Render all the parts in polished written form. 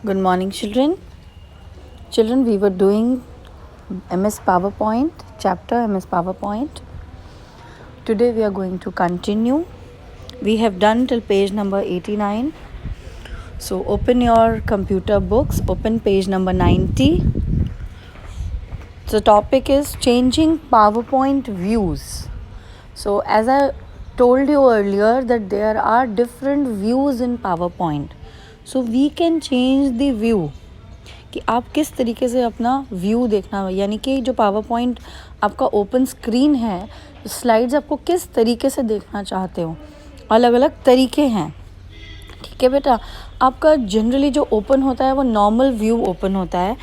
Good morning, children. Children, we were doing MS PowerPoint, chapter MS PowerPoint. Today we are going to continue. We have done till page number 89. So open your computer books, open page number 90. The topic is changing PowerPoint views. So as I told you earlier that there are different views in PowerPoint. So we can change the view कि आप किस तरीके से अपना view देखना, यानी कि जो पावर पॉइंट आपका ओपन स्क्रीन है, स्लाइड्स आपको किस तरीके से देखना चाहते हो, अलग अलग तरीके हैं. ठीक है बेटा, आपका जनरली जो ओपन होता है वो नॉर्मल व्यू ओपन होता है.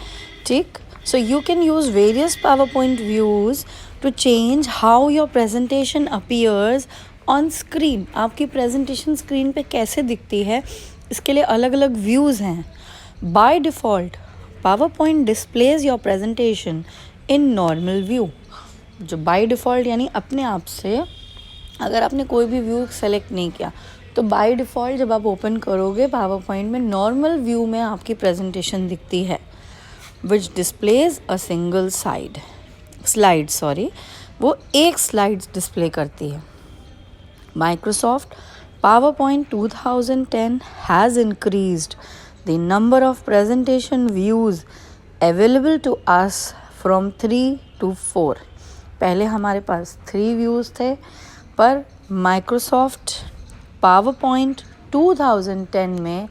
ठीक, so you can use various power point views to change how your presentation appears on screen. आपकी प्रेजेंटेशन स्क्रीन पे कैसे दिखती है, इसके लिए अलग अलग व्यूज़ हैं. By default PowerPoint displays your presentation in normal view. जो बाय डिफ़ॉल्ट यानी अपने आप से, अगर आपने कोई भी व्यू सेलेक्ट नहीं किया तो बाय डिफ़ॉल्ट जब आप ओपन करोगे PowerPoint में नॉर्मल व्यू में आपकी प्रेजेंटेशन दिखती है, विच डिस्प्लेज अ सिंगल स्लाइड. वो एक स्लाइड डिस्प्ले करती है. Microsoft PowerPoint 2010 has increased the number of presentation views available to us from 3 to 4. पहले हमारे पास 3 व्यूज़ थे, पर Microsoft PowerPoint 2010 में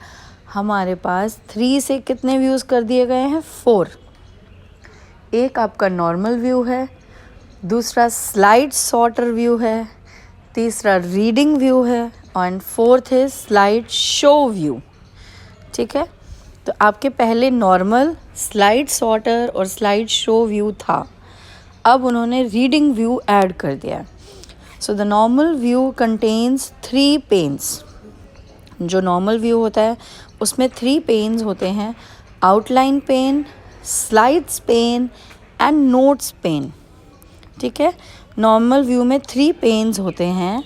हमारे पास 3 से कितने व्यूज़ कर दिए गए हैं? 4. एक आपका नॉर्मल व्यू है, दूसरा स्लाइड सॉर्टर व्यू है, तीसरा रीडिंग व्यू है, एंड फोर्थ है स्लाइड शो व्यू. ठीक है, तो आपके पहले नॉर्मल, स्लाइड सॉर्टर और स्लाइड शो व्यू था, अब उन्होंने रीडिंग व्यू ऐड कर दिया. So the normal view contains 3 panes. जो नॉर्मल व्यू होता है उसमें 3 पेन्स होते हैं: outline pane, slides pane and notes pane. ठीक है, नॉर्मल व्यू में 3 पेन्स होते हैं: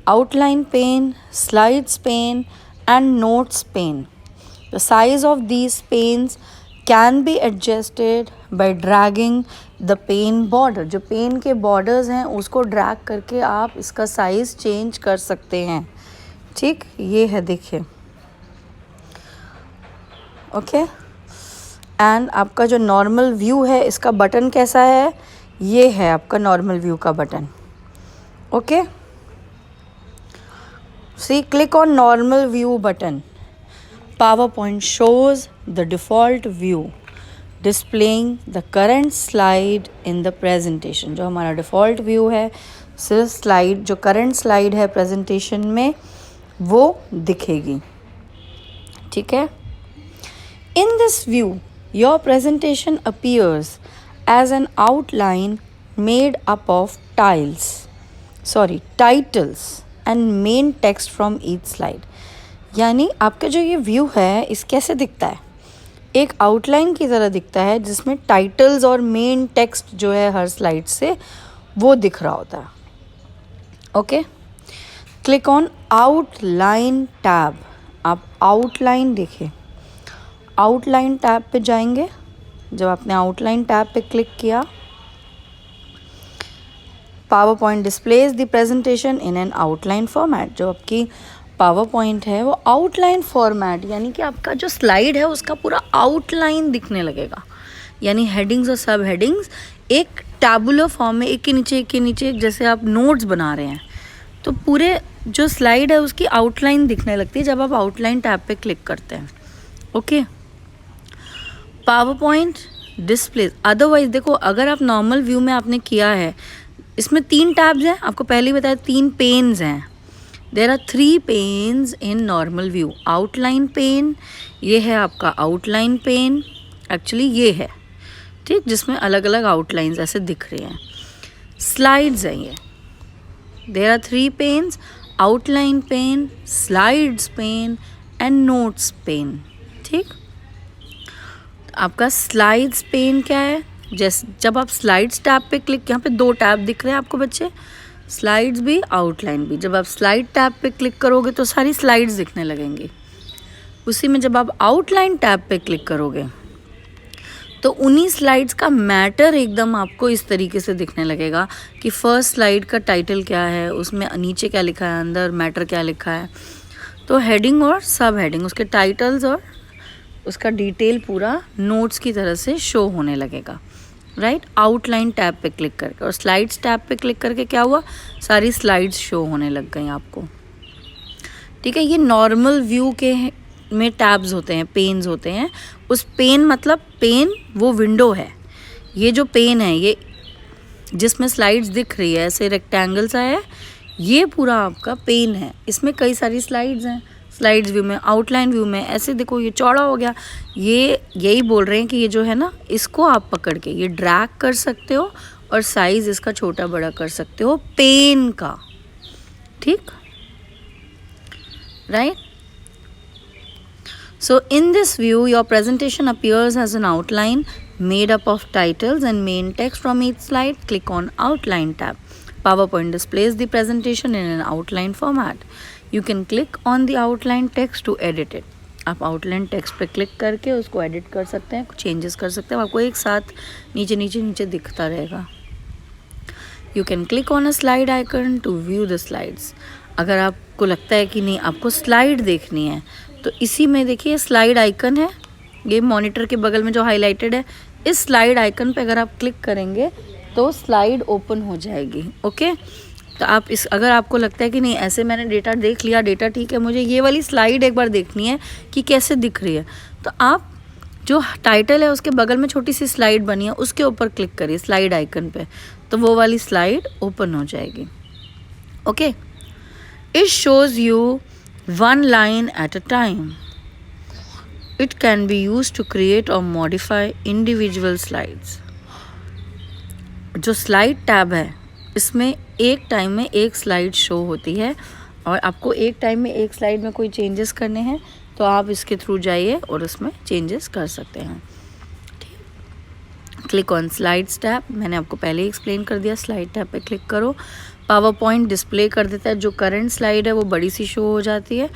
outline pane, slides pane and notes pane. The size of these panes can be adjusted by dragging the pane border. जो pen के borders हैं उसको drag करके आप इसका साइज़ चेंज कर सकते हैं. ठीक, ये है, देखिए. ओके, एंड आपका जो नॉर्मल व्यू है इसका बटन कैसा है? ये है आपका नॉर्मल व्यू का button. Okay, see, click on normal view button. PowerPoint shows the default view displaying the current slide in the presentation. जो हमारा default view है, सिर्फ स्लाइड, जो करंट स्लाइड है प्रेजेंटेशन में, वो दिखेगी. ठीक है. In this view, your presentation appears as an outline made up of titles and main text from each slide. यानी आपका जो ये व्यू है इस कैसे दिखता है? एक आउटलाइन की तरह दिखता है जिसमें टाइटल्स और मेन टेक्स्ट जो है हर स्लाइड से वो दिख रहा होता है. Okay, click on outline tab. आप आउटलाइन देखिए, आउटलाइन टैब पे जाएंगे. जब आपने आउटलाइन टैब पे क्लिक किया, PowerPoint displays the presentation in an outline format. जो आपकी पावर पॉइंट है वो आउटलाइन फॉर्मेट, यानी कि आपका जो स्लाइड है उसका पूरा आउटलाइन दिखने लगेगा. यानी हेडिंग्स और सब हेडिंग्स एक टैबुलर फॉर्म में, एक के नीचे एक, जैसे आप नोट्स बना रहे हैं, तो पूरे जो स्लाइड है उसकी आउटलाइन दिखने लगती है जब आप आउटलाइन टैब पे क्लिक करते हैं. Okay, power point display. Otherwise देखो, अगर आप नॉर्मल व्यू में आपने किया है, इसमें 3 टैब्स हैं, आपको पहले ही बताया 3 पेन्स हैं. There are 3 panes in normal view. Outline pane, ये है आपका outline pane. एक्चुअली ये है, ठीक, जिसमें अलग अलग आउटलाइंस ऐसे दिख रहे हैं. स्लाइड्स हैं ये. There are 3 panes: outline pane, slides pane and notes pane. ठीक, आपका स्लाइड्स पेन क्या है? जैसे जब आप स्लाइड्स टैब पे क्लिक, यहाँ पे 2 टैब दिख रहे हैं आपको बच्चे, स्लाइड्स भी, आउटलाइन भी. जब आप स्लाइड टैब पे क्लिक करोगे तो सारी स्लाइड्स दिखने लगेंगी. उसी में जब आप आउटलाइन टैब पे क्लिक करोगे तो उन्हीं स्लाइड्स का मैटर एकदम आपको इस तरीके से दिखने लगेगा कि फर्स्ट स्लाइड का टाइटल क्या है, उसमें नीचे क्या लिखा है, अंदर मैटर क्या लिखा है। तो हेडिंग और सब हेडिंग, उसके टाइटल्स और उसका डिटेल पूरा नोट्स की तरह से शो होने लगेगा, राइट। आउटलाइन टैब पे क्लिक करके, और स्लाइड्स टैब पे क्लिक करके क्या हुआ, सारी स्लाइड्स शो होने लग गई आपको, ठीक है। ये नॉर्मल व्यू के में टैब्स होते हैं, पेन्स होते हैं। उस पेन मतलब पेन वो विंडो है, ये जो पेन है ये जिसमें स्लाइड्स दिख रही है, ऐसे रेक्टेंगल सा है, ये पूरा आपका पेन है। इसमें कई सारी स्लाइड्स हैं, स्लाइड्स व्यू में, आउटलाइन व्यू में, ऐसे देखो ये चौड़ा हो गया। ये यही बोल रहे हैं कि ये जो है ना, इसको आप पकड़ के ये ड्रैग कर सकते हो और साइज़ इसका छोटा बड़ा कर सकते हो पेन का, ठीक, right. So in this view, your presentation appears as an outline made up of titles and main text from each slide. Click on Outline tab. PowerPoint displays the presentation in an outline format. You can click on the outline text to edit it. आप outline text पे click करके उसको edit कर सकते हैं, changes कर सकते हैं, आपको एक साथ नीचे नीचे नीचे दिखता रहेगा। You can click on a slide icon to view the slides. अगर आपको लगता है कि नहीं आपको स्लाइड देखनी है तो इसी में देखिए स्लाइड आइकन है, ये मॉनिटर के बगल में जो हाईलाइटेड है, इस स्लाइड आइकन पे अगर आप क्लिक करेंगे तो स्लाइड ओपन हो जाएगी, ओके। तो आप इस, अगर आपको लगता है कि नहीं ऐसे मैंने डेटा देख लिया, डेटा ठीक है, मुझे ये वाली स्लाइड एक बार देखनी है कि कैसे दिख रही है, तो आप जो टाइटल है उसके बगल में छोटी सी स्लाइड बनी है उसके ऊपर क्लिक करिए स्लाइड आइकन पे, तो वो वाली स्लाइड ओपन हो जाएगी, okay. It shows you one line at a time. It can be used to create or modify individual slides. जो स्लाइड टैब है इसमें एक टाइम में एक स्लाइड शो होती है, और आपको एक टाइम में एक स्लाइड में कोई चेंजेस करने हैं तो आप इसके थ्रू जाइए और उसमें चेंजेस कर सकते हैं, ठीक। क्लिक ऑन स्लाइड्स टैब, मैंने आपको पहले ही एक्सप्लेन कर दिया, स्लाइड टैब पे क्लिक करो। पावर पॉइंट डिस्प्ले कर देता है, जो करंट स्लाइड है वो बड़ी सी शो हो जाती है।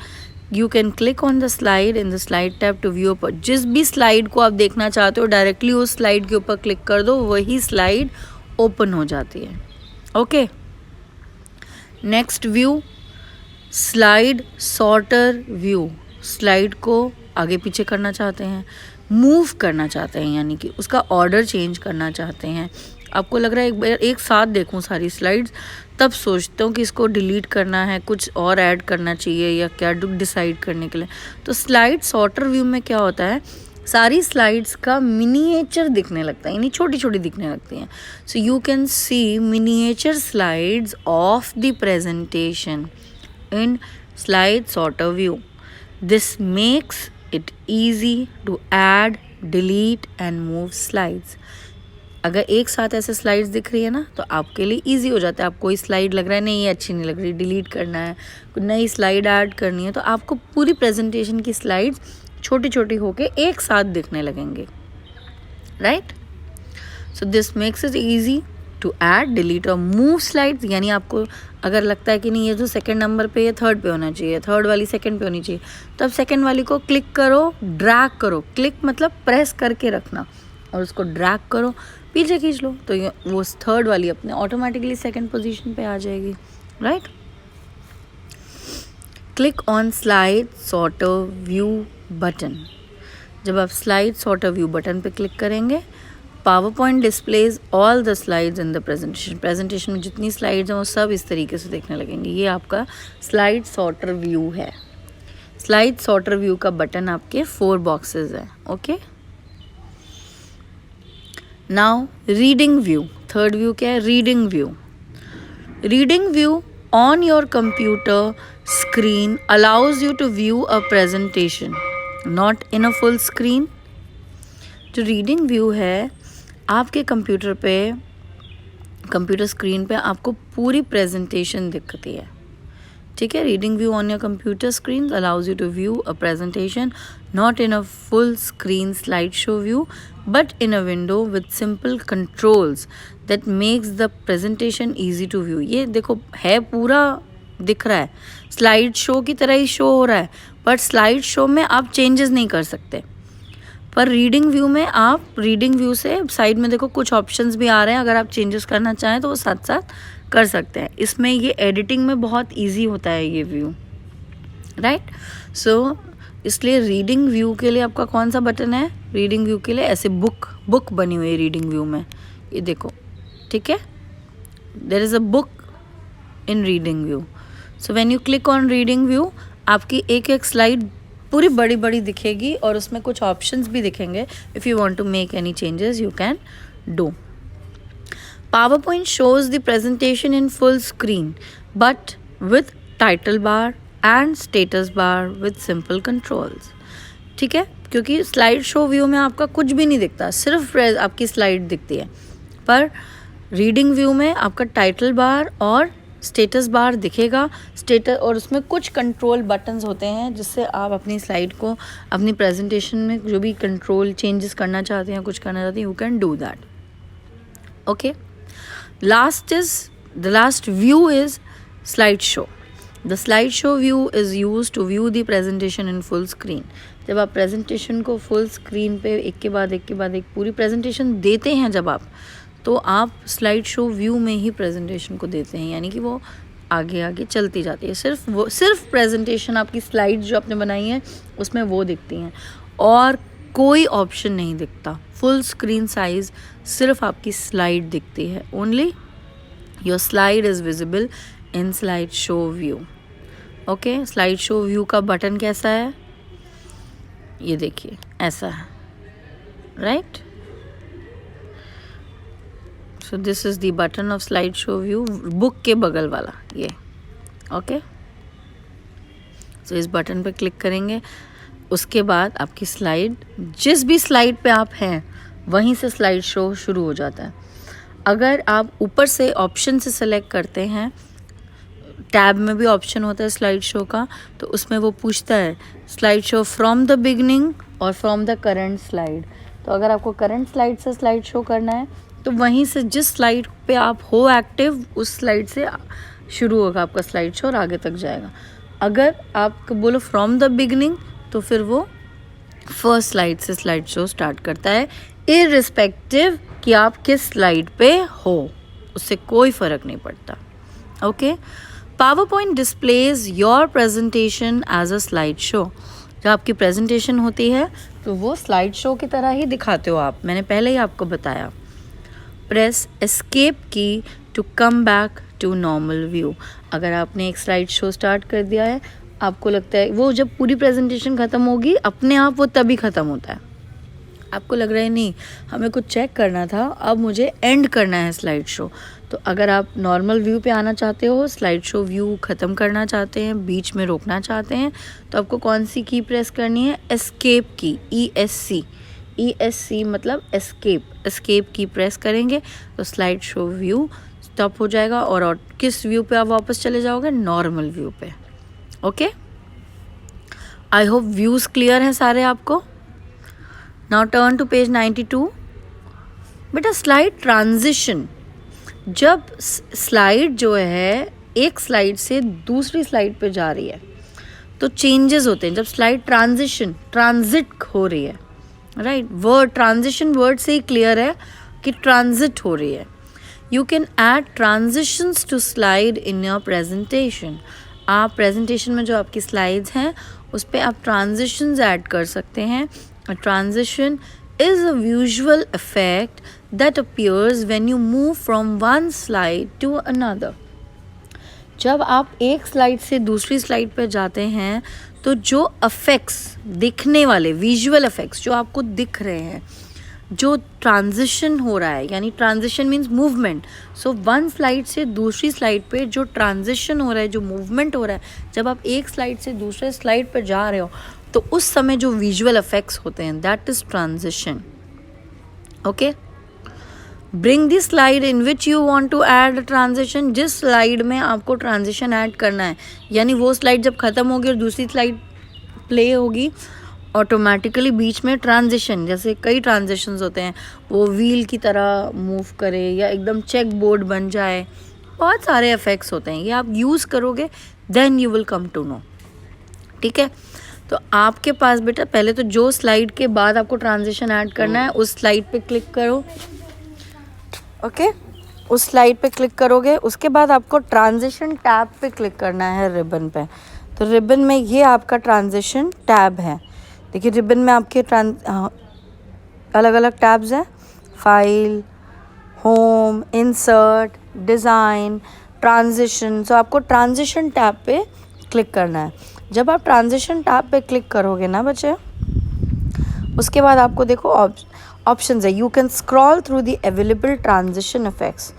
You can click on the slide in the slide tab to view पर, जिस भी स्लाइड को आप देखना चाहते हो डायरेक्टली उस स्लाइड के ऊपर क्लिक कर दो, वही स्लाइड ओपन हो जाती है, okay. Next view, slide sorter view. Slide को आगे पीछे करना चाहते हैं, मूव करना चाहते हैं, यानी कि उसका ऑर्डर चेंज करना चाहते हैं। आपको लग रहा है एक साथ देखूं सारी स्लाइड्स, तब सोचते हो कि इसको डिलीट करना है, कुछ और ऐड करना चाहिए या क्या डिसाइड करने के लिए। तो स्लाइड सॉर्टर व्यू में क्या होता है, सारी स्लाइड्स का मिनिएचर दिखने लगता है, यानी छोटी छोटी दिखने लगती हैं। So you can see miniature slides of the presentation in slide sorter view. This makes it easy to add, delete and move slides. अगर एक साथ ऐसे स्लाइड्स दिख रही है ना तो आपके लिए इजी हो जाता है। आप कोई स्लाइड लग रहा है नहीं ये अच्छी नहीं लग रही, डिलीट करना है, कोई नई स्लाइड ऐड करनी है, तो आपको पूरी प्रेजेंटेशन की स्लाइड्स छोटी छोटी होके एक साथ दिखने लगेंगे, right. So this makes it easy to add, delete और मूव स्लाइड्स। यानी आपको अगर लगता है कि नहीं ये जो सेकंड नंबर पे, ये थर्ड पे होना चाहिए, थर्ड वाली सेकंड पे होनी चाहिए, तो अब सेकंड वाली को क्लिक करो, ड्रैग करो। क्लिक मतलब प्रेस करके रखना और उसको ड्रैग करो, पीछे खींच लो, तो वो थर्ड वाली अपने ऑटोमेटिकली सेकंड पोजीशन पे आ जाएगी, right. Click on slide sorter view button. जब आप स्लाइड सॉर्टर व्यू बटन पे क्लिक करेंगे, power point displays all the slides in the presentation. Presentation में जितनी स्लाइड्स हैं वो सब इस तरीके से देखने लगेंगे। ये आपका स्लाइड सॉर्टर व्यू है। स्लाइड सॉर्टर व्यू का बटन आपके 4 बॉक्सेस हैं, okay. Now reading view, third view क्या है, reading view. Reading view on your computer screen allows you to view a presentation not in a full screen. जो reading view है आपके computer पे, computer screen पे आपको पूरी प्रेजेंटेशन दिखती है, ठीक है। Reading view on your computer screen allows you to view a presentation not in a full screen slide show view but in a window with simple controls that makes the presentation easy to view। ये देखो है पूरा दिख रहा है, slide show की तरह ही show हो रहा है, पर स्लाइड शो में आप चेंजेस नहीं कर सकते। पर रीडिंग व्यू में आप रीडिंग व्यू से साइड में देखो कुछ ऑप्शंस भी आ रहे हैं, अगर आप चेंजेस करना चाहें तो वो साथ साथ कर सकते हैं। इसमें ये एडिटिंग में बहुत ईजी होता है ये व्यू, राइट। सो इसलिए रीडिंग व्यू के लिए आपका कौन सा बटन है? रीडिंग व्यू के लिए ऐसे बुक बनी हुई है रीडिंग व्यू में, ये देखो, ठीक है। There is a book in reading view. So when you click on reading view, आपकी एक एक स्लाइड पूरी बड़ी बड़ी दिखेगी और उसमें कुछ ऑप्शंस भी दिखेंगे। If you want to make any changes you can do. PowerPoint shows the presentation in full screen but with title bar and status bar with simple controls, ठीक है। क्योंकि स्लाइड शो व्यू में आपका कुछ भी नहीं दिखता, सिर्फ आपकी स्लाइड दिखती है। पर रीडिंग व्यू में आपका टाइटल बार और स्टेटस बार दिखेगा, स्टेटस, और उसमें कुछ कंट्रोल बटन्स होते हैं जिससे आप अपनी स्लाइड को, अपनी प्रेजेंटेशन में जो भी कंट्रोल चेंजेस करना चाहते हैं, कुछ करना चाहते हैं, you can do that, okay. The last view is slideshow. The slideshow view is used to view the presentation in full screen. जब आप प्रेजेंटेशन को फुल स्क्रीन पे एक के बाद एक पूरी प्रेजेंटेशन देते हैं जब आप, तो आप स्लाइड शो व्यू में ही प्रेजेंटेशन को देते हैं, यानी कि वो आगे आगे चलती जाती है। सिर्फ प्रेजेंटेशन, आपकी स्लाइड जो आपने बनाई है उसमें वो दिखती हैं और कोई ऑप्शन नहीं दिखता। फुल स्क्रीन साइज सिर्फ आपकी स्लाइड दिखती है। Only your slide is visible in slide show view, okay. Slide show view का बटन कैसा है? ये देखिए, ऐसा है, right. So this is the button of slide show view, book के बगल वाला ये, ओके। सो इस बटन पे क्लिक करेंगे, उसके बाद आपकी स्लाइड, जिस भी स्लाइड पे आप हैं वहीं से स्लाइड शो शुरू हो जाता है। अगर आप ऊपर से ऑप्शन से सेलेक्ट करते हैं, टैब में भी ऑप्शन होता है स्लाइड शो का, तो उसमें वो पूछता है slide show from the beginning और फ्रॉम द करंट स्लाइड। तो अगर आपको करंट स्लाइड से स्लाइड शो करना है तो वहीं से जिस स्लाइड पे आप हो एक्टिव, उस स्लाइड से शुरू होगा आपका स्लाइड शो और आगे तक जाएगा। अगर आप बोलो फ्रॉम द बिगनिंग तो फिर वो फर्स्ट स्लाइड से स्लाइड शो स्टार्ट करता है, इररिस्पेक्टिव कि आप किस स्लाइड पे हो, उससे कोई फ़र्क नहीं पड़ता, okay. PowerPoint displays your presentation as a slide show. जब आपकी प्रेजेंटेशन होती है तो वो स्लाइड शो की तरह ही दिखाते हो आप, मैंने पहले ही आपको बताया। Press escape key to come back to normal view. अगर आपने एक स्लाइड शो स्टार्ट कर दिया है, आपको लगता है वो जब पूरी प्रेजेंटेशन ख़त्म होगी अपने आप वो तभी ख़त्म होता है, आपको लग रहा है नहीं हमें कुछ चेक करना था, अब मुझे एंड करना है स्लाइड शो। तो अगर आप नॉर्मल व्यू पे आना चाहते हो, स्लाइड शो व्यू ख़त्म करना चाहते हैं, बीच में रोकना चाहते हैं, तो आपको कौन सी की प्रेस करनी है? एस्केप की, ESC मतलब एस्केप की प्रेस करेंगे तो स्लाइड शो व्यू स्टॉप हो जाएगा और किस व्यू पे आप वापस चले जाओगे? नॉर्मल व्यू पे, okay. I hope views clear हैं सारे आपको। Now turn to page 92। बेटा स्लाइड ट्रांजिशन, जब स्लाइड जो है एक स्लाइड से दूसरी स्लाइड पे जा रही है तो चेंजेस होते हैं। जब स्लाइड ट्रांजिट हो रही है, राइट, वर्ड ट्रांजिशन वर्ड से ही क्लियर है कि ट्रांजिट हो रही है। You can add transitions to slide in your presentation. आप प्रेजेंटेशन में जो आपकी स्लाइड्स हैं उस पर आप ट्रांजिशंस ऐड कर सकते हैं। A transition is a visual effect that appears when you move from one slide to another. जब आप एक स्लाइड से दूसरी स्लाइड पर जाते हैं तो जो इफेक्ट्स दिखने वाले, विजुअल इफेक्ट्स जो आपको दिख रहे हैं, जो ट्रांजिशन हो रहा है, यानी transition means movement. So one slide से दूसरी स्लाइड पे जो ट्रांजिशन हो रहा है, जो मूवमेंट हो रहा है, जब आप एक स्लाइड से दूसरे स्लाइड पर जा रहे हो तो उस समय जो विजुअल इफेक्ट्स होते हैं, that is transition, okay. Bring the slide in which you want to add transition. जिस स्लाइड में आपको ट्रांजिशन ऐड करना है, यानी वो स्लाइड जब ख़त्म होगी और दूसरी स्लाइड प्ले होगी, ऑटोमेटिकली बीच में ट्रांजिशन, जैसे कई ट्रांजिशंस होते हैं, वो व्हील की तरह मूव करे या एकदम चेक बोर्ड बन जाए, बहुत सारे इफेक्ट्स होते हैं। ये आप यूज़ करोगे then you will come to know, ठीक है। तो आपके पास बेटा पहले तो जो स्लाइड के बाद आपको ट्रांजिशन ऐड करना है उस स्लाइड पे क्लिक करो, ओके उस स्लाइड पे क्लिक करोगे। उसके बाद आपको ट्रांजिशन टैब पे क्लिक करना है रिबन पे। तो रिबन में ये आपका ट्रांजिशन टैब है। देखिए रिबन में आपके अलग अलग टैब्स हैं, file, home, insert, design, transition. So आपको ट्रांजिशन टैब पे क्लिक करना है। जब आप ट्रांजिशन टैब पे क्लिक करोगे ना बच्चे, उसके बाद आपको देखो ऑप्शंस है, you can scroll through the available transition effects.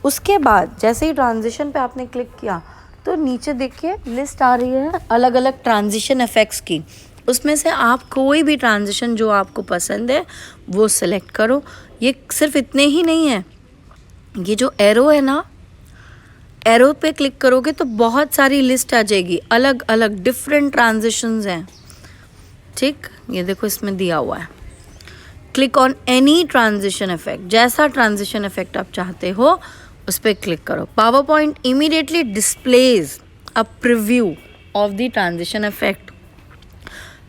उसके बाद जैसे ही ट्रांजिशन पे आपने क्लिक किया तो नीचे देखिए लिस्ट आ रही है अलग अलग ट्रांजिशन इफेक्ट्स की। उसमें से आप कोई भी ट्रांजिशन जो आपको पसंद है वो सिलेक्ट करो। ये सिर्फ इतने ही नहीं है, ये जो एरो है ना, एरो पे क्लिक करोगे तो बहुत सारी लिस्ट आ जाएगी, अलग अलग डिफरेंट ट्रांजिशंस हैं। ठीक, ये देखो इसमें दिया हुआ है, click on any transition effect. जैसा ट्रांजिशन इफेक्ट आप चाहते हो उस पर क्लिक करो। Power point immediately displays a preview of the transition effect.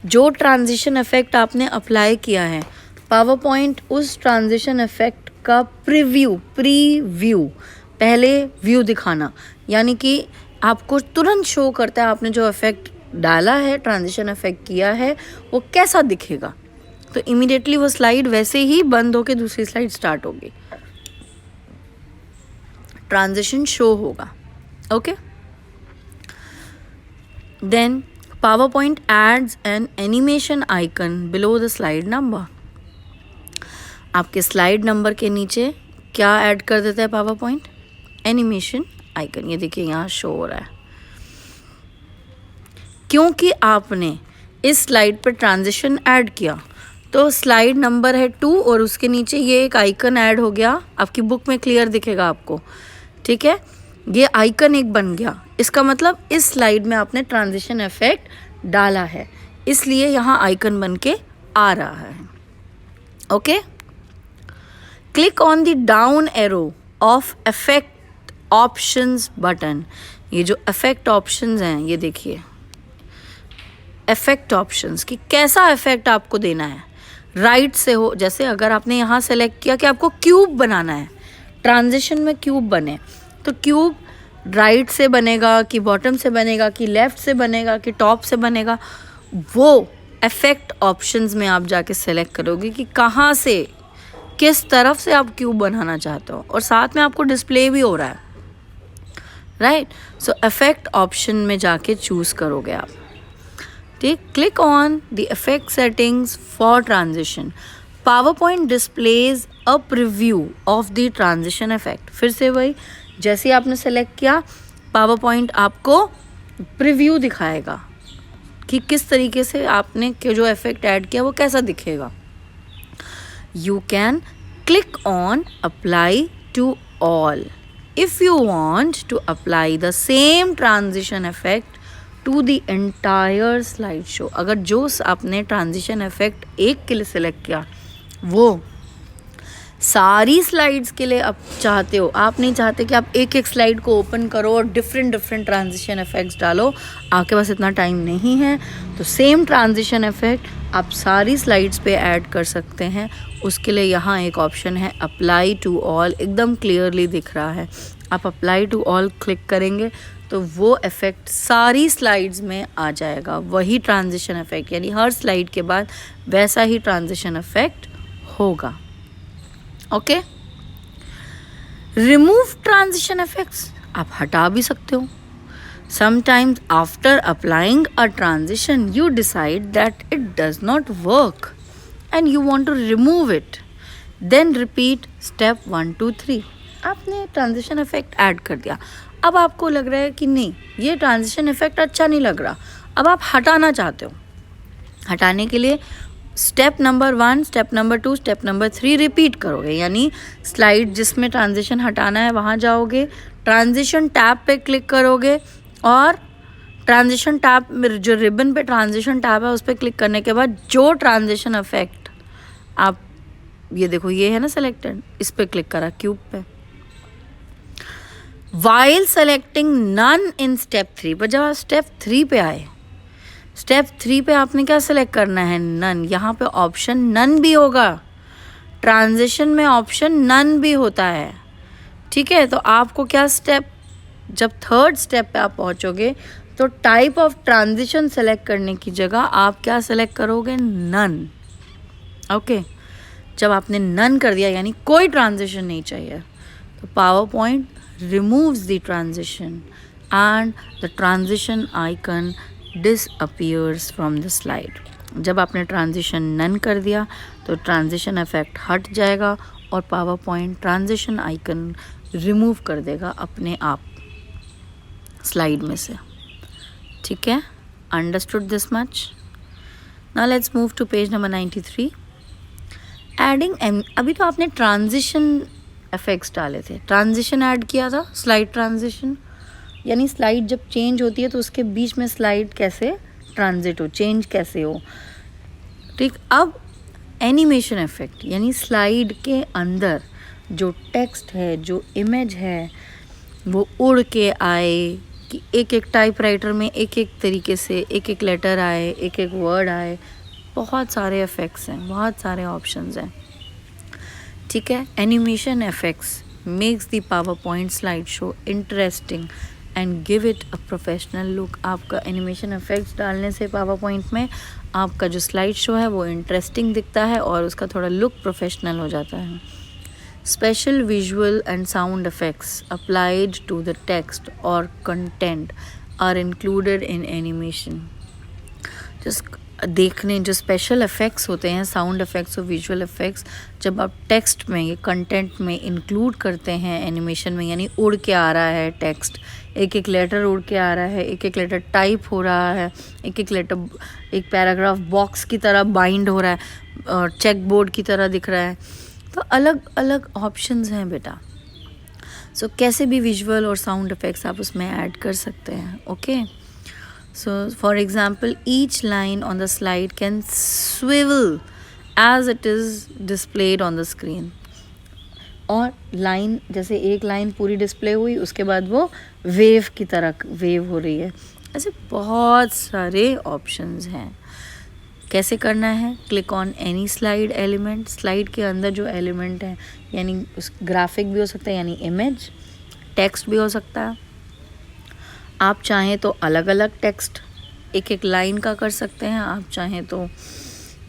जो ट्रांजिशन इफेक्ट आपने अप्लाई किया है, पावर पॉइंट उस ट्रांजिशन इफेक्ट का प्रीव्यू पहले व्यू दिखाना, यानी कि आपको तुरंत शो करता है आपने जो इफेक्ट डाला है, ट्रांजिशन इफेक्ट किया है, वो कैसा दिखेगा। तो इमीडिएटली वो स्लाइड वैसे ही बंद होकर दूसरी स्लाइड स्टार्ट होगी, ट्रांजिशन शो होगा। Okay, then power point adds an animation icon below the slide number. आपके स्लाइड नंबर के नीचे क्या ऐड कर देता है पावर पॉइंट? Animation icon. ये देखिए यहाँ शो हो रहा है, क्योंकि आपने इस स्लाइड पर ट्रांजिशन ऐड किया तो स्लाइड नंबर है 2 और उसके नीचे ये एक आइकन ऐड हो गया। आपकी बुक में क्लियर दिखेगा आपको, ठीक है। ये आइकन एक बन गया, इसका मतलब इस स्लाइड में आपने ट्रांजिशन इफेक्ट डाला है, इसलिए यहाँ आइकन बन के आ रहा है। Okay, click on the down arrow of effect options button. ये जो इफेक्ट ऑप्शंस हैं, ये देखिए इफेक्ट ऑप्शंस की कैसा इफेक्ट आपको देना है। राइट से हो, जैसे अगर आपने यहाँ सेलेक्ट किया कि आपको क्यूब बनाना है, ट्रांजिशन में क्यूब बने, तो क्यूब राइट से बनेगा कि बॉटम से बनेगा कि लेफ्ट से बनेगा कि टॉप से बनेगा, वो इफेक्ट ऑप्शंस में आप जाके सेलेक्ट करोगे कि कहाँ से, किस तरफ से आप क्यूब बनाना चाहते हो, और साथ में आपको डिस्प्ले भी हो रहा है, राइट। सो इफेक्ट ऑप्शन में जाके चूज करोगे आप, ठीक। Click on the effect settings for transition. Power point displays a preview of the transition effect. फिर से वही, जैसे आपने सेलेक्ट किया पावर पॉइंट आपको प्रीव्यू दिखाएगा कि किस तरीके से आपने जो इफेक्ट ऐड किया वो कैसा दिखेगा। You can click on apply to all if you want to apply the same transition effect to the entire slideshow। अगर जो आपने ट्रांजिशन इफेक्ट एक के लिए सेलेक्ट किया वो सारी स्लाइड्स के लिए आप चाहते हो, आप नहीं चाहते कि आप एक एक स्लाइड को ओपन करो और डिफरेंट ट्रांजिशन इफेक्ट्स डालो, आपके पास इतना टाइम नहीं है, तो सेम ट्रांजिशन इफेक्ट आप सारी स्लाइड्स पे ऐड कर सकते हैं। उसके लिए यहाँ एक ऑप्शन है अप्लाई टू ऑल, एकदम क्लियरली दिख रहा है। आप अप्लाई टू ऑल क्लिक करेंगे तो वो इफेक्ट सारी स्लाइड्स में आ जाएगा, वही ट्रांजिशन इफेक्ट, यानी हर स्लाइड के बाद वैसा ही ट्रांजिशन इफेक्ट होगा। ओके, रिमूव ट्रांजिशन इफेक्ट्स, आप हटा भी सकते हो। Sometimes after applying a transition you decide that it does not work and you want to remove it, then repeat step 1 2 3। आपने ट्रांजिशन इफेक्ट ऐड कर दिया, अब आपको लग रहा है कि नहीं ये ट्रांजिशन इफेक्ट अच्छा नहीं लग रहा, अब आप हटाना चाहते हो। हटाने के लिए step number 1, step number 2, step number 3 repeat करोगे, यानी स्लाइड जिसमें ट्रांजिशन हटाना है वहाँ जाओगे, ट्रांजिशन टैब पे क्लिक करोगे और ट्रांजिशन टैब में जो रिबन पे ट्रांजिशन टैब है उस पर क्लिक करने के बाद जो ट्रांजिशन इफेक्ट आप, ये देखो ये है ना सेलेक्टेड, इस पर क्लिक करा क्यूब पे। While selecting none in step 3, पर जब आप स्टेप 3 पे आए, स्टेप 3 पे आपने क्या सेलेक्ट करना है, नन। यहाँ पे ऑप्शन नन भी होगा, ट्रांजिशन में ऑप्शन नन भी होता है, ठीक है। तो आपको क्या स्टेप, जब थर्ड स्टेप पे आप पहुँचोगे तो टाइप ऑफ ट्रांजिशन सेलेक्ट करने की जगह आप क्या सेलेक्ट करोगे, नन। ओके, जब आपने नन कर दिया यानी कोई ट्रांजिशन नहीं चाहिए, तो power point removes the transition and the transition icon disappears from the slide. जब आपने ट्रांजिशन नन कर दिया तो ट्रांजिशन इफेक्ट हट जाएगा और power point transition icon remove कर देगा अपने आप स्लाइड में से, ठीक है। Understood this much? Now let's move to page number 93। Adding, अभी तो आपने ट्रांजिशन इफेक्ट्स डाले थे, ट्रांजिशन ऐड किया था, स्लाइड ट्रांजिशन, यानी स्लाइड जब चेंज होती है तो उसके बीच में स्लाइड कैसे ट्रांजिट हो, चेंज कैसे हो, ठीक। अब एनिमेशन इफेक्ट यानी स्लाइड के अंदर जो टेक्स्ट है, जो इमेज है, वो उड़ के आए, कि एक एक टाइपराइटर में एक एक तरीके से एक एक लेटर आए, एक एक वर्ड आए। बहुत सारे इफ़ेक्ट्स हैं, बहुत सारे ऑप्शंस हैं, ठीक है। Animation effects makes the power point slide show interesting and give it a professional look. आपका एनिमेशन इफेक्ट्स डालने से पावर पॉइंट में आपका जो स्लाइड शो है वो इंटरेस्टिंग दिखता है और उसका थोड़ा लुक प्रोफेशनल हो जाता है। Special visual and sound effects applied to the text और content are included in animation. देखने जो स्पेशल इफ़ेक्ट्स होते हैं, साउंड इफ़ेक्ट्स और विजुअल इफ़ेक्ट्स, जब आप टेक्स्ट में, ये कंटेंट में इंक्लूड करते हैं एनिमेशन में, यानी उड़ के आ रहा है टेक्स्ट, एक एक लेटर उड़ के आ रहा है, एक एक लेटर टाइप हो रहा है, एक एक लेटर एक पैराग्राफ बॉक्स की तरह बाइंड हो रहा है और चेक बोर्ड की तरह दिख रहा है, तो अलग अलग ऑप्शंस हैं बेटा। सो कैसे भी विजुअल और साउंड इफ़ेक्ट्स आप उसमें ऐड कर सकते हैं, okay. So for example, each line on the slide can swivel as it is displayed on the screen. और लाइन, जैसे एक लाइन पूरी डिस्प्ले हुई उसके बाद वो वेव की तरह वेव हो रही है, ऐसे बहुत सारे ऑप्शंस हैं। कैसे करना है, click on any slide element. Slide के अंदर जो एलिमेंट है, यानी उस ग्राफिक भी हो सकता है, यानी इमेज, टेक्स्ट भी हो सकता है। आप चाहें तो अलग अलग टेक्स्ट एक एक लाइन का कर सकते हैं, आप चाहें तो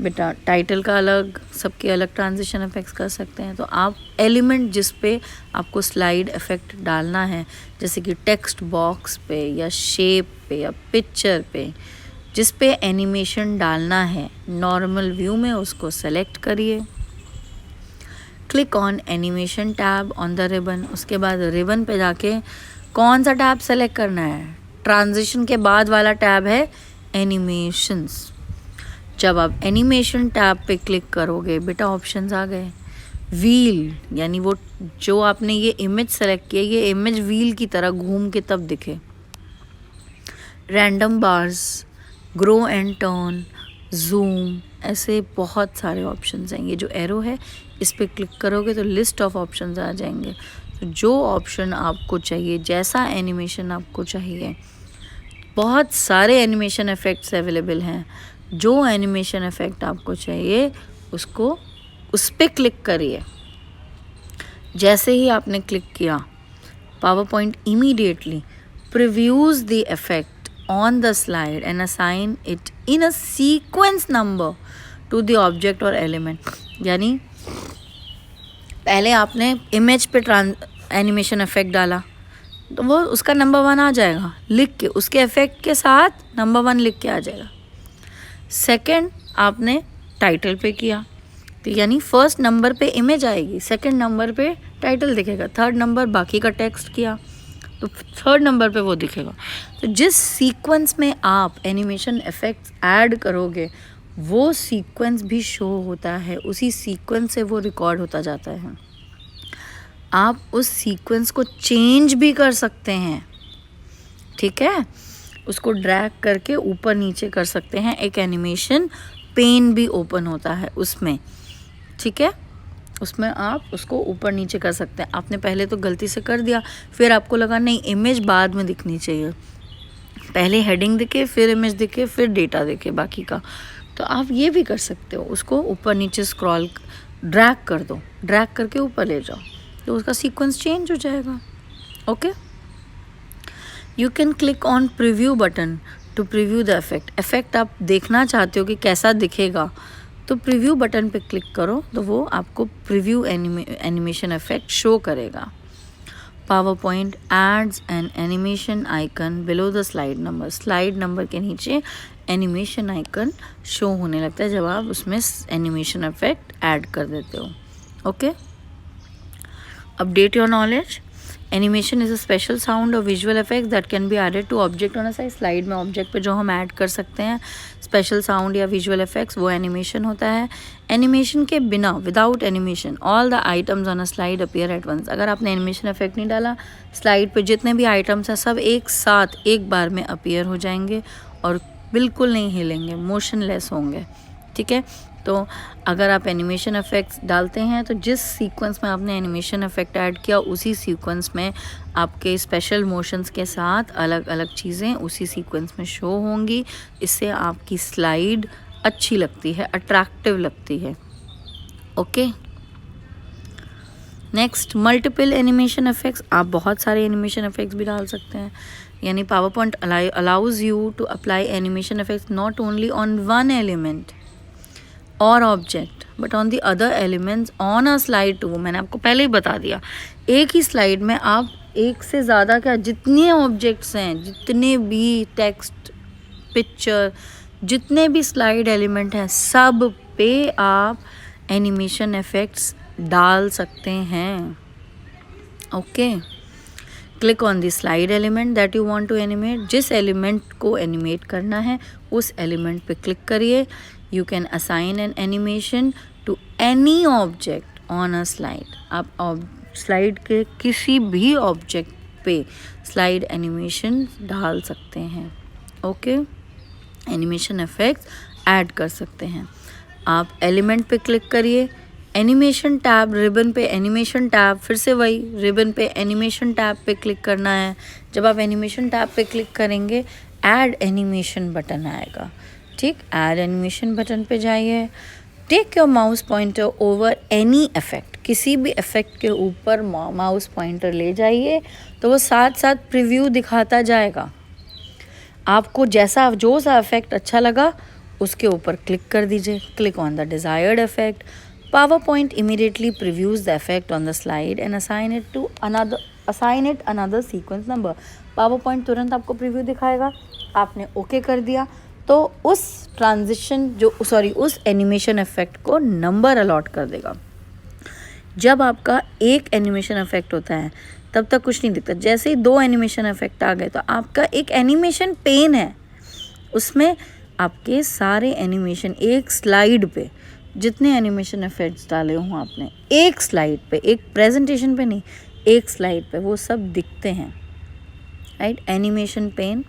बेटा टाइटल का अलग, सबके अलग ट्रांजिशन इफेक्ट्स कर सकते हैं। तो आप एलिमेंट जिस पे आपको स्लाइड इफेक्ट डालना है, जैसे कि टेक्स्ट बॉक्स पे या शेप पे या पिक्चर पे, जिस पे एनिमेशन डालना है नॉर्मल व्यू में, उसको सेलेक्ट करिए। Click on animation tab on the ribbon. उसके बाद रिबन पे जाके कौन सा टैब सेलेक्ट करना है, ट्रांजिशन के बाद वाला टैब है एनिमेशंस। जब आप एनिमेशन टैब पे क्लिक करोगे बेटा ऑप्शंस आ गए। व्हील, यानी वो जो आपने ये इमेज सेलेक्ट किया, ये इमेज व्हील की तरह घूम के तब दिखे। Random bars, grow and turn, zoom, ऐसे बहुत सारे ऑप्शंस हैं। ये जो एरो है इस पर क्लिक करोगे तो लिस्ट ऑफ ऑप्शंस आ जाएंगे। तो जो ऑप्शन आपको चाहिए, जैसा एनिमेशन आपको चाहिए, बहुत सारे एनिमेशन इफ़ेक्ट्स अवेलेबल हैं। जो एनिमेशन इफ़ेक्ट आपको चाहिए उसको उस पर क्लिक करिए। जैसे ही आपने क्लिक किया, power point immediately previews the effect on the slide and assign it in a sequence number two the object और एलिमेंट। यानी पहले आपने इमेज पे एनिमेशन इफेक्ट डाला तो वो उसका नंबर 1 आ जाएगा लिख के, उसके इफेक्ट के साथ नंबर 1 लिख के आ जाएगा। सेकंड आपने टाइटल पे किया तो यानी फर्स्ट नंबर पे इमेज आएगी, सेकंड नंबर पे टाइटल दिखेगा, थर्ड नंबर बाकी का टेक्स्ट किया तो थर्ड नंबर पे वो दिखेगा। तो जिस सीक्वेंस में आप एनिमेशन इफेक्ट्स ऐड करोगे वो सीक्वेंस भी शो होता है, उसी सीक्वेंस से वो रिकॉर्ड होता जाता है। आप उस सीक्वेंस को चेंज भी कर सकते हैं, ठीक है, उसको ड्रैग करके ऊपर नीचे कर सकते हैं। एक एनिमेशन पेन भी ओपन होता है उसमें, ठीक है, उसमें आप उसको ऊपर नीचे कर सकते हैं। आपने पहले तो गलती से कर दिया, फिर आपको लगा नहीं इमेज बाद में दिखनी चाहिए, पहले हेडिंग दिखे, फिर इमेज दिखे, फिर डेटा दिखे बाकी का। तो आप ये भी कर सकते हो, उसको ऊपर नीचे स्क्रॉल ड्रैग कर दो, ड्रैग करके ऊपर ले जाओ तो उसका सीक्वेंस चेंज हो जाएगा। Okay, you can click on preview button to preview the effect आप देखना चाहते हो कि कैसा दिखेगा, तो प्रीव्यू बटन पे क्लिक करो तो वो आपको प्रीव्यू एनिमेशन इफेक्ट शो करेगा। PowerPoint adds an animation icon below the slide number। Slide number के नीचे एनिमेशन आइकन शो होने लगता है जब आप उसमें एनिमेशन इफेक्ट ऐड कर देते हो। Okay, update your knowledge. Animation is a special sound और visual effect that can be added to object on a side. Slide में ऑब्जेक्ट पे जो हम ऐड कर सकते हैं स्पेशल साउंड या विजुअल इफेक्ट्स, वो एनिमेशन होता है। एनिमेशन के बिना, without animation, all the items on a slide appear at once. अगर आपने एनिमेशन इफेक्ट नहीं डाला, स्लाइड पे जितने भी आइटम्स हैं सब एक साथ एक बार में अपीयर हो जाएंगे और बिल्कुल नहीं हिलेंगे, मोशनलेस होंगे। ठीक है, तो अगर आप एनिमेशन इफेक्ट्स डालते हैं तो जिस सीक्वेंस में आपने एनिमेशन इफेक्ट ऐड किया उसी सीक्वेंस में आपके स्पेशल मोशंस के साथ अलग अलग चीज़ें उसी सीक्वेंस में शो होंगी। इससे आपकी स्लाइड अच्छी लगती है, अट्रैक्टिव लगती है। Okay, next, multiple animation effects. आप बहुत सारे एनिमेशन इफेक्ट्स भी डाल सकते हैं, यानी PowerPoint allows you to apply animation effects not only on one element or object but on the other elements on a slide too। मैंने आपको पहले ही बता दिया, एक ही स्लाइड में आप एक से ज़्यादा क्या, जितने ऑब्जेक्ट्स हैं, जितने भी टेक्स्ट, पिक्चर, जितने भी स्लाइड एलिमेंट हैं, सब पे आप एनिमेशन इफेक्ट्स डाल सकते हैं। Okay, click on the slide element that you want to animate. जिस एलिमेंट को एनिमेट करना है उस एलिमेंट पे क्लिक करिए। You can assign an animation to any object on a slide. आप स्लाइड के किसी भी ऑब्जेक्ट पे स्लाइड एनिमेशन डाल सकते हैं। ओके, एनिमेशन इफेक्ट्स ऐड कर सकते हैं। आप एलिमेंट पे क्लिक करिए, एनिमेशन टैब, रिबन पे एनिमेशन टैब, फिर से वही रिबन पे एनिमेशन टैब पे क्लिक करना है। जब आप एनिमेशन टैब पे क्लिक करेंगे ऐड एनिमेशन बटन आएगा। ठीक, ऐड एनिमेशन बटन पे जाइए, take your mouse pointer over any effect. किसी भी इफेक्ट के ऊपर माउस पॉइंटर ले जाइए तो वो साथ साथ प्रीव्यू दिखाता जाएगा। आपको जैसा जो सा इफेक्ट अच्छा लगा उसके ऊपर क्लिक कर दीजिए। Click on the desired effect. PowerPoint immediately previews the effect on the slide and assign it another sequence number। PowerPoint तुरंत आपको प्रीव्यू दिखाएगा। आपने ओके कर दिया तो उस उस एनिमेशन इफेक्ट को नंबर अलॉट कर देगा। जब आपका एक एनिमेशन इफेक्ट होता है तब तक कुछ नहीं दिखता। जैसे ही 2 एनिमेशन इफेक्ट आ गए तो आपका एक एनिमेशन पेन है, उसमें आपके सारे एनिमेशन एक स्लाइड पे, जितने एनिमेशन इफेक्ट्स डाले हों आपने एक स्लाइड पे, एक प्रेजेंटेशन पे नहीं, एक स्लाइड पे, वो सब दिखते हैं। राइट, एनिमेशन पेन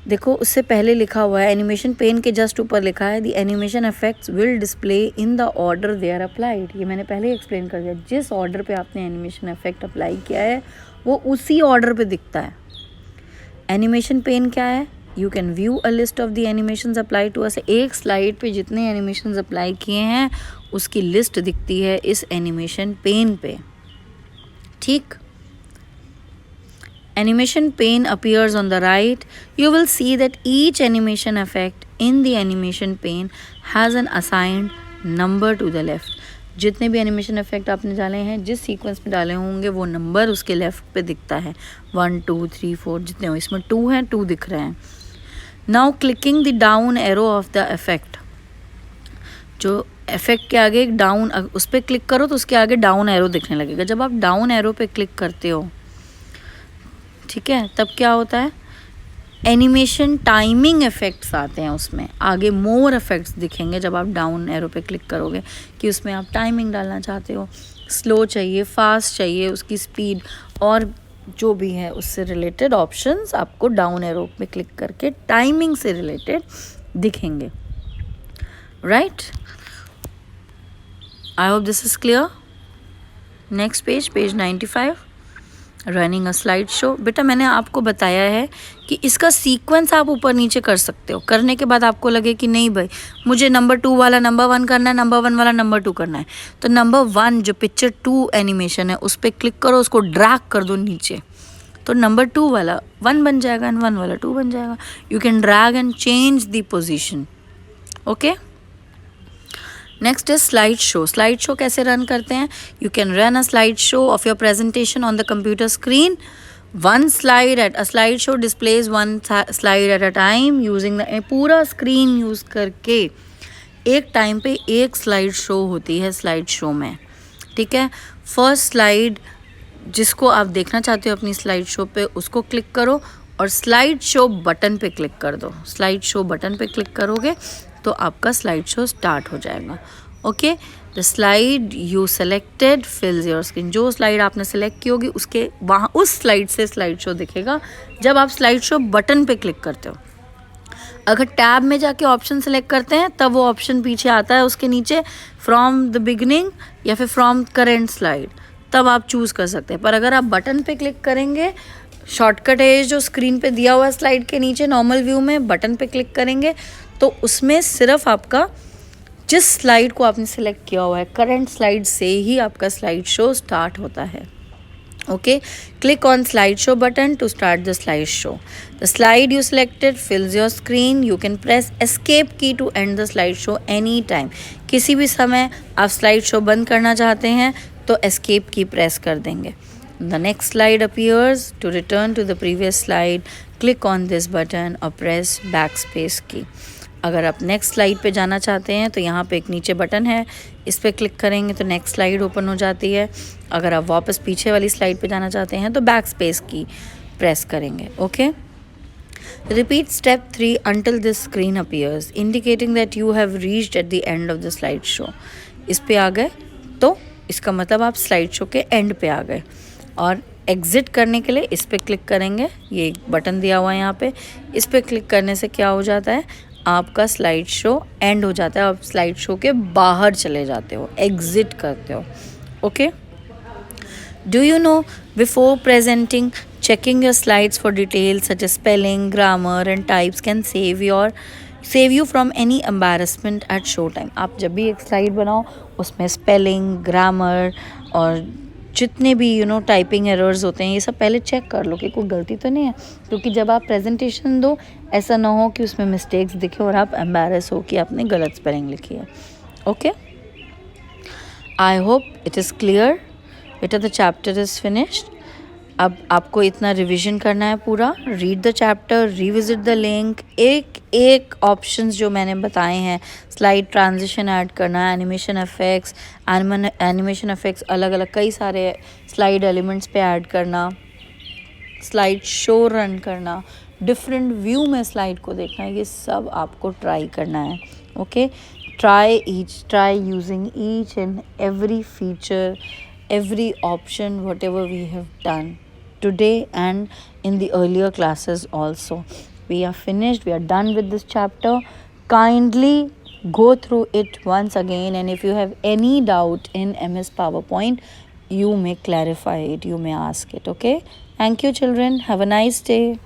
देखो, उससे पहले लिखा हुआ है, एनिमेशन पेन के जस्ट ऊपर लिखा है the animation effects will display in the order they are applied. ये मैंने पहले एक्सप्लेन कर दिया, जिस ऑर्डर पे आपने एनिमेशन इफेक्ट अप्लाई किया है वो उसी ऑर्डर पे दिखता है। एनिमेशन पेन क्या है? You can view a list of the animations apply to us. एक स्लाइड पे जितने एनिमेशंस अप्लाई किए हैं उसकी लिस्ट दिखती है इस एनिमेशन पेन पे। ठीक, animation pane appears on the right. You will see that each animation effect in the animation pane has an assigned number to the left. जितने भी एनिमेशन इफेक्ट आपने डाले हैं, जिस सीक्वेंस में डाले होंगे वो नंबर उसके लेफ्ट पे दिखता है, 1 2 3 4 जितने हो। इसमें 2 हैं, 2 दिख रहे हैं। Now clicking the down arrow of the effect, जो इफेक्ट के आगे एक डाउन, उस पर क्लिक करो तो उसके आगे डाउन एरो दिखने लगेगा। जब आप डाउन एरो पे क्लिक करते हो, ठीक है, तब क्या होता है, एनिमेशन टाइमिंग इफेक्ट्स आते हैं उसमें। आगे मोर इफेक्ट्स दिखेंगे जब आप डाउन एरो पे क्लिक करोगे कि उसमें आप टाइमिंग डालना चाहते हो, स्लो चाहिए, फास्ट चाहिए, उसकी स्पीड और जो भी है उससे रिलेटेड ऑप्शंस आपको डाउन एरो पे क्लिक करके टाइमिंग से रिलेटेड दिखेंगे। Right, I hope this is clear. Next page, page 95। Running a slide show. बेटा मैंने आपको बताया है कि इसका सीक्वेंस आप ऊपर नीचे कर सकते हो। करने के बाद आपको लगे कि नहीं भाई मुझे नंबर 2 वाला नंबर 1 करना है, नंबर 1 वाला नंबर 2 करना है, तो नंबर 1 जो पिक्चर 2 एनिमेशन है उस पर क्लिक करो, उसको ड्रैग कर दो नीचे, तो नंबर 2 वाला 1 बन जाएगा एंड 1 वाला 2 बन जाएगा। You can drag and change the position. Okay, next is slide show. Slide show कैसे रन करते हैं? You can run a slide show off your presentation on the computer screen. One slide at a slide show displays one slide at a time using the पूरा screen use करके एक time पे एक slide show होती है slide show में। ठीक है, फर्स्ट स्लाइड जिसको आप देखना चाहते हो अपनी स्लाइड शो पे उसको क्लिक करो और स्लाइड शो बटन पे क्लिक कर दो। स्लाइड शो बटन पे क्लिक करोगे तो आपका स्लाइड शो स्टार्ट हो जाएगा। Okay, the slide you selected fills your screen. जो स्लाइड आपने सेलेक्ट की होगी उसके वहाँ उस स्लाइड से स्लाइड शो दिखेगा जब आप स्लाइड शो बटन पे क्लिक करते हो। अगर टैब में जाके ऑप्शन सेलेक्ट करते हैं तब वो ऑप्शन पीछे आता है उसके नीचे फ्रॉम द बिगनिंग या फिर फ्रॉम करेंट स्लाइड, तब आप चूज़ कर सकते हैं। पर अगर आप बटन पे क्लिक करेंगे, शॉर्टकट है जो स्क्रीन पे दिया हुआ है स्लाइड के नीचे नॉर्मल व्यू में, बटन पे क्लिक करेंगे तो उसमें सिर्फ आपका जिस स्लाइड को आपने सेलेक्ट किया हुआ है करंट स्लाइड से ही आपका स्लाइड शो स्टार्ट होता है। Okay, click on slide show button to start the slide show. The slide you selected fills your screen. You can press escape key to end the slide show any time. किसी भी समय आप slide show बंद करना चाहते हैं तो escape की प्रेस कर देंगे। The next slide appears. To return to the previous slide, click on this button or press backspace key. अगर आप नेक्स्ट स्लाइड पे जाना चाहते हैं तो यहाँ पे एक नीचे बटन है, इस पर क्लिक करेंगे तो नेक्स्ट स्लाइड ओपन हो जाती है। अगर आप वापस पीछे वाली स्लाइड पे जाना चाहते हैं तो बैक स्पेस की प्रेस करेंगे। Okay, repeat step 3 until this screen appears indicating that you have reached at the end of the slide show. इस पे आ गए तो इसका मतलब आप स्लाइड शो के एंड पे आ गए। और एग्ज़िट करने के लिए इस पर क्लिक करेंगे, ये एक बटन दिया हुआ है यहाँ पे, इस पर क्लिक करने से क्या हो जाता है, आपका स्लाइड शो एंड हो जाता है, आप स्लाइड शो के बाहर चले जाते हो, एग्ज़िट करते हो। Okay, do you know before presenting checking your slides for details such as spelling, grammar and types can save you from any embarrassment at show time. आप जब भी एक स्लाइड बनाओ उसमें स्पेलिंग, ग्रामर और जितने भी टाइपिंग एरर्स होते हैं ये सब पहले चेक कर लो कि कोई गलती तो नहीं है, क्योंकि जब आप प्रेजेंटेशन दो ऐसा ना हो कि उसमें मिस्टेक्स दिखे और आप एम्बैरस हो कि आपने गलत स्पेलिंग लिखी है। Okay, I hope it is clear बेटा, द चैप्टर इज़ फिनिश्ड। अब आपको इतना रिवीजन करना है पूरा, read the chapter, revisit the link, एक एक ऑप्शंस जो मैंने बताए हैं, स्लाइड ट्रांजिशन ऐड करना, एनिमेशन इफेक्ट्स अलग अलग कई सारे स्लाइड एलिमेंट्स पे ऐड करना, स्लाइड शो रन करना, डिफरेंट व्यू में स्लाइड को देखना, ये सब आपको ट्राई करना है। Okay, try using each and every feature, every option whatever we have done today and in the earlier classes also. We are finished, we are done with this chapter. Kindly go through it once again, and if you have any doubt in MS PowerPoint you may clarify it, you may ask it. Okay, thank you children, have a nice day.